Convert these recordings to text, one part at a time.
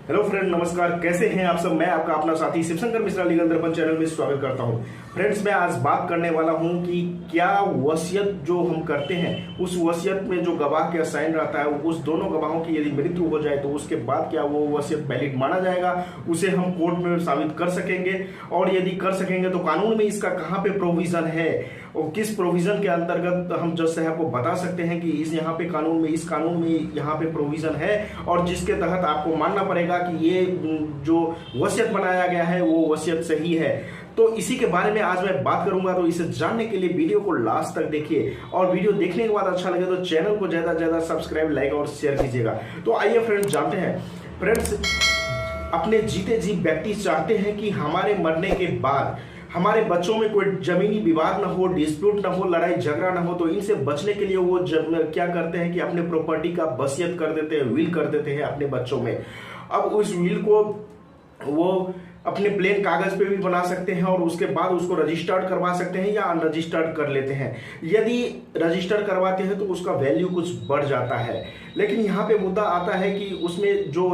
Hello friend, नमस्कार। कैसे हैं आप सब। मैं आपका अपना साथी शिवशंकर मिश्रा लीगल दर्पण चैनल में स्वागत करता हूं। फ्रेंड्स, मैं आज बात करने वाला हूं कि क्या वसीयत जो हम करते हैं उस वसीयत में जो गवाह का साइन रहता है, उस दोनों गवाहों की यदि मृत्यु हो जाए तो उसके बाद क्या वो वसीयत वैलिड माना जाएगा, उसे हम कोर्ट में साबित कर सकेंगे। और यदि कर सकेंगे तो कानून में इसका कहाँ पे प्रोविजन है और किस प्रोविजन के अंतर्गत हम जज साहब को बता सकते हैं कि इस यहाँ पे कानून में, इस कानून में यहाँ पे प्रोविजन है और जिसके तहत आपको मानना पड़ेगा कि ये जो वसीयत बनाया गया है वो वसीयत सही है। तो इसी के बारे में आज मैं बात करूंगा। तो इसे जानने के लिए वीडियो को लास्ट तक देखिए और वीडियो देखने के बाद अच्छा लगे तो चैनल को ज्यादा से ज्यादा सब्सक्राइब, लाइक और शेयर कीजिएगा। तो आइए फ्रेंड्स, जानते हैं। फ्रेंड्स, अपने जीते जी व्यक्ति चाहते हैं कि हमारे मरने के बाद हमारे बच्चों में कोई जमीनी विवाद ना हो, डिस्प्यूट ना हो, लड़ाई झगड़ा ना हो। तो इनसे बचने के लिए वो क्या करते हैं कि अपने प्रॉपर्टी का वसीयत कर देते हैं, विल कर देते हैं अपने बच्चों में। अब उस विल को वो अपने प्लेन कागज पे भी बना सकते हैं और उसके बाद उसको रजिस्टर्ड करवा सकते हैं या अनरजिस्टर्ड कर लेते हैं। यदि रजिस्टर करवाते हैं तो उसका वैल्यू कुछ बढ़ जाता है। लेकिन यहाँ पे मुद्दा आता है कि उसमें जो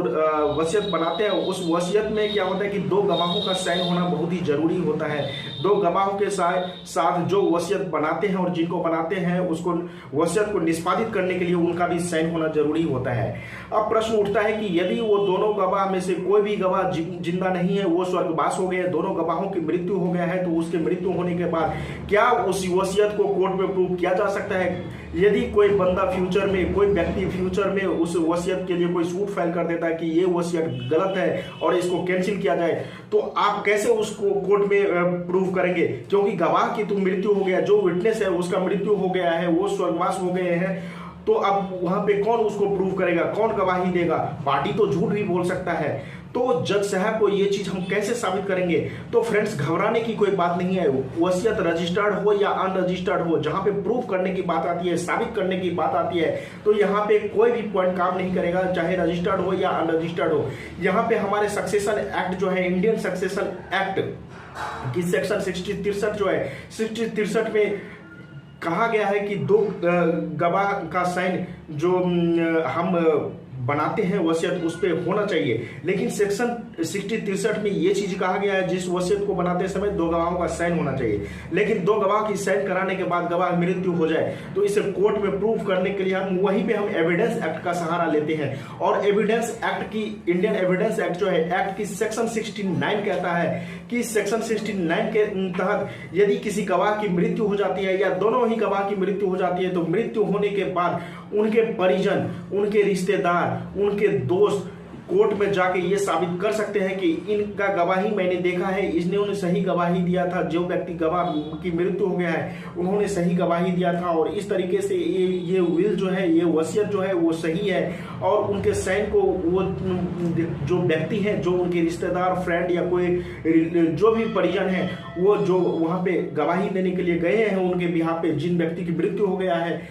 वसीयत बनाते हैं उस वसीयत में क्या होता है कि दो गवाहों का साइन होना बहुत ही जरूरी होता है। दो गवाहों के साथ जो वसीयत बनाते हैं और जिनको बनाते हैं उसको वसीयत को निष्पादित करने के लिए उनका भी साइन होना जरूरी होता है। अब प्रश्न उठता है कि यदि वो दोनों गवाह में से कोई भी गवाह जिंदा नहीं है, वो स्वर्गवास हो गए, दोनों गवाहों की मृत्यु हो गया है, तो उसके मृत्यु होने के बाद क्या उस वसीयत को कोर्ट में प्रूव किया जा सकता है। यदि कोई बंदा फ्यूचर में, कोई व्यक्ति फ्यूचर में उस वसीयत के लिए कोई सूट फाइल कर देता है कि ये वसीयत गलत है और इसको कैंसिल किया जाए, तो आप कैसे उसको कोर्ट में प्रूव करेंगे। क्योंकि गवाह की तो मृत्यु हो गया, जो विटनेस है उसका मृत्यु हो गया है, वो स्वर्गवास हो गए हैं। तो अब वहां पे कौन उसको प्रूव करेगा, कौन गवाही देगा। पार्टी तो झूठ भी बोल सकता है। तो जज साहब को ये चीज हम कैसे साबित करेंगे। तो फ्रेंड्स, घबराने की कोई बात नहीं है। वसीयत रजिस्टर्ड हो या अनरजिस्टर्ड हो, जहां पे प्रूफ करने की बात आती है, साबित करने की बात आती है, तो यहाँ पे कोई भी पॉइंट काम नहीं करेगा, चाहे रजिस्टर्ड हो या अनरजिस्टर्ड हो। यहाँ पे हमारे सक्सेशन एक्ट जो है, इंडियन सक्सेशन एक्ट की सेक्शन 63 जो है, 63 में कहा गया है कि दो गवाह का साइन जो हम बनाते हैं वसीयत उस पे होना चाहिए। लेकिन सेक्शन 63 में ये चीज कहा गया है जिस वसीयत को बनाते समय दो गवाहों का साइन होना चाहिए। लेकिन दो गवाह की साइन कराने के बाद गवाह मृत्यु हो जाए तो इसे कोर्ट में प्रूफ करने के लिए हम वहीं पे हम एविडेंस एक्ट का सहारा लेते हैं। और एविडेंस एक्ट की, इंडियन एविडेंस एक्ट जो है, एक्ट की सेक्शन 69 कहता है कि सेक्शन 69 के तहत यदि किसी गवाह की मृत्यु हो जाती है या दोनों ही गवाह की मृत्यु हो जाती है तो मृत्यु होने के बाद उनके परिजन, उनके रिश्तेदार, उनके दोस्त कोर्ट में जाके ये साबित कर सकते हैं कि इनका गवाही मैंने देखा है, इन्होंने सही गवाही दिया था। जो व्यक्ति गवाह की मृत्यु हो गया है उन्होंने सही गवाही दिया था और इस तरीके से ये विल जो है, ये वसीयत जो है वो सही है। और उनके साइन को वो जो व्यक्ति है, जो उनके रिश्तेदार, फ्रेंड या कोई जो भी परिजन है, वो जो वहां पे गवाही देने के लिए गए हैं उनके बिहाफ पे, जिन व्यक्ति की मृत्यु हो गया है,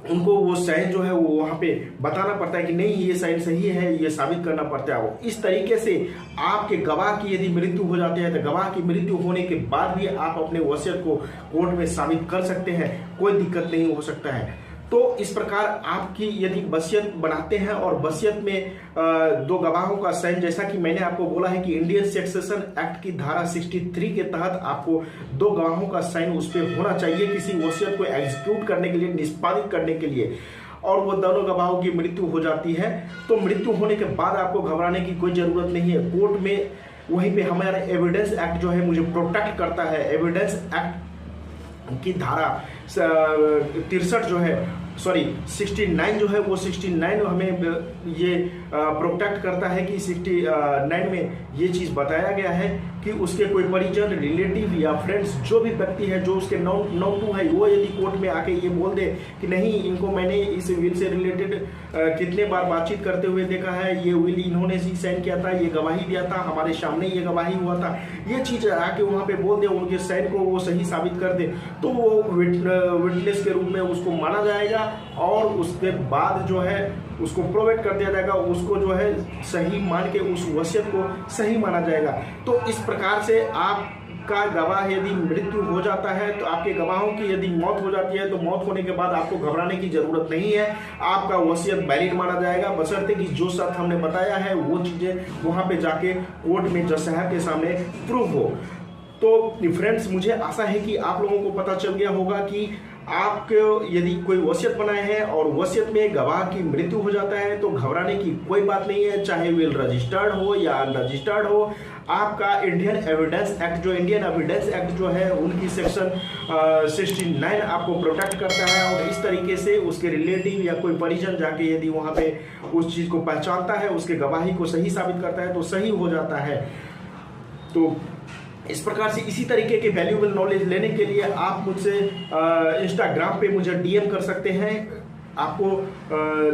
उनको वो साइन जो है वो वहां पे बताना पड़ता है कि नहीं ये साइन सही है, ये साबित करना पड़ता है। वो इस तरीके से आपके गवाह की यदि मृत्यु हो जाती है तो गवाह की मृत्यु होने के बाद भी आप अपने वसीयत को कोर्ट में साबित कर सकते हैं, कोई दिक्कत नहीं हो सकता है। तो इस प्रकार आपकी यदि वसीयत बनाते हैं और वसीयत में दो गवाहों का साइन, जैसा कि मैंने आपको बोला है कि इंडियन सक्सेशन एक्ट की धारा 63 के तहत आपको दो गवाहों का साइन उस पर होना चाहिए किसी वसीयत को एग्जीक्यूट करने के लिए, निष्पादित करने के लिए। और वो दोनों गवाहों की मृत्यु हो जाती है तो मृत्यु होने के बाद आपको घबराने की कोई जरूरत नहीं है। कोर्ट में वहीं पे हमारा एविडेंस एक्ट जो है मुझे प्रोटेक्ट करता है। एविडेंस एक्ट की धारा 63 जो है, सॉरी 69 जो है, वो 69 हमें ये प्रोटेक्ट करता है कि 69 में ये चीज बताया गया है कि उसके कोई परिजन, रिलेटिव या फ्रेंड्स, जो भी व्यक्ति है जो उसके नौ टू है, वो यदि कोर्ट में आके ये बोल दे कि नहीं, इनको मैंने इस विल से रिलेटेड कितने बार बातचीत करते हुए देखा है, ये विल इन्होंने ही साइन किया था, ये गवाही दिया था, हमारे सामने ये गवाही हुआ था, ये चीज आके वहां पे बोल दे, उनके साइन को वो सही साबित कर दे, तो वो विटनेस के रूप में उसको माना जाएगा और उसके बाद जो है उसको प्रोवाइड कर दिया जाएगा, उसको जो है सही मान के उस वसीयत को सही माना जाएगा। तो इस प्रकार से आप आपका गवाह यदि मृत्यु हो जाता है तो आपके गवाहों की यदि मौत हो जाती है तो मौत होने के बाद आपको घबराने की जरूरत नहीं है, आपका वसीयत वैलिड माना जाएगा, बशर्ते कि जो शर्त हमने बताया है वो चीजें वहां पे जाके कोर्ट में जज साहब के सामने प्रूव हो। तो फ्रेंड्स, मुझे आशा है कि आप लोगों को पता चल गया होगा कि आपको यदि कोई वसीयत बनाए हैं और वसीयत में गवाह की मृत्यु हो जाता है तो घबराने की कोई बात नहीं है, चाहे विल रजिस्टर्ड हो या अनरजिस्टर्ड हो। आपका इंडियन एविडेंस एक्ट जो है उनकी सेक्शन 69 आपको प्रोटेक्ट करता है और इस तरीके से उसके रिलेटिव या कोई परिजन जाके यदि वहां पे उस चीज को पहचानता है, उसके गवाही को सही साबित करता है तो सही हो जाता है। तो इस प्रकार से इसी तरीके के वैल्यूएबल नॉलेज लेने के लिए आप मुझसे इंस्टाग्राम पे मुझे डीएम कर सकते हैं। आपको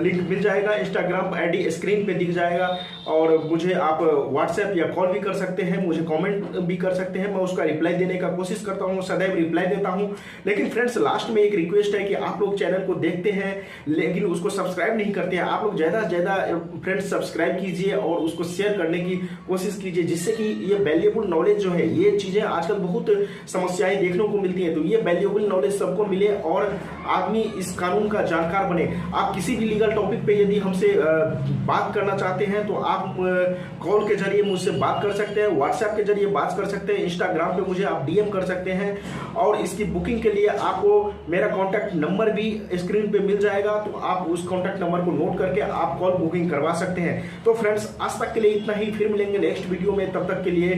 लिंक मिल जाएगा, इंस्टाग्राम आईडी स्क्रीन पे दिख जाएगा और मुझे आप व्हाट्सएप या कॉल भी कर सकते हैं, मुझे कमेंट भी कर सकते हैं। मैं उसका रिप्लाई देने का कोशिश करता हूं, सदैव रिप्लाई देता हूं। लेकिन फ्रेंड्स, लास्ट में एक रिक्वेस्ट है कि आप लोग चैनल को देखते हैं लेकिन उसको सब्सक्राइब नहीं करते हैं। आप लोग ज़्यादा से ज़्यादा फ्रेंड्स सब्सक्राइब कीजिए और उसको शेयर करने की कोशिश कीजिए, जिससे कि ये वैल्यूएबल नॉलेज जो है, ये चीज़ें आजकल बहुत समस्याएं देखने को मिलती हैं, तो ये वैल्यूएबल नॉलेज सबको मिले और आदमी इस कानून का जानकार बने। आप किसी भी लीगल टॉपिक पे यदि हमसे बात करना चाहते हैं तो आप कॉल के जरिए मुझसे बात कर सकते हैं, व्हाट्सएप के जरिए बात कर सकते हैं, इंस्टाग्राम पे मुझे आप डीएम कर सकते हैं और इसकी बुकिंग के लिए आपको मेरा कॉन्टैक्ट नंबर भी स्क्रीन पे मिल जाएगा, तो आप उस कॉन्टैक्ट नंबर को नोट करके आप कॉल बुकिंग करवा सकते हैं। तो फ्रेंड्स, आज तक के लिए इतना ही, फिर मिलेंगे नेक्स्ट वीडियो में, तब तक के लिए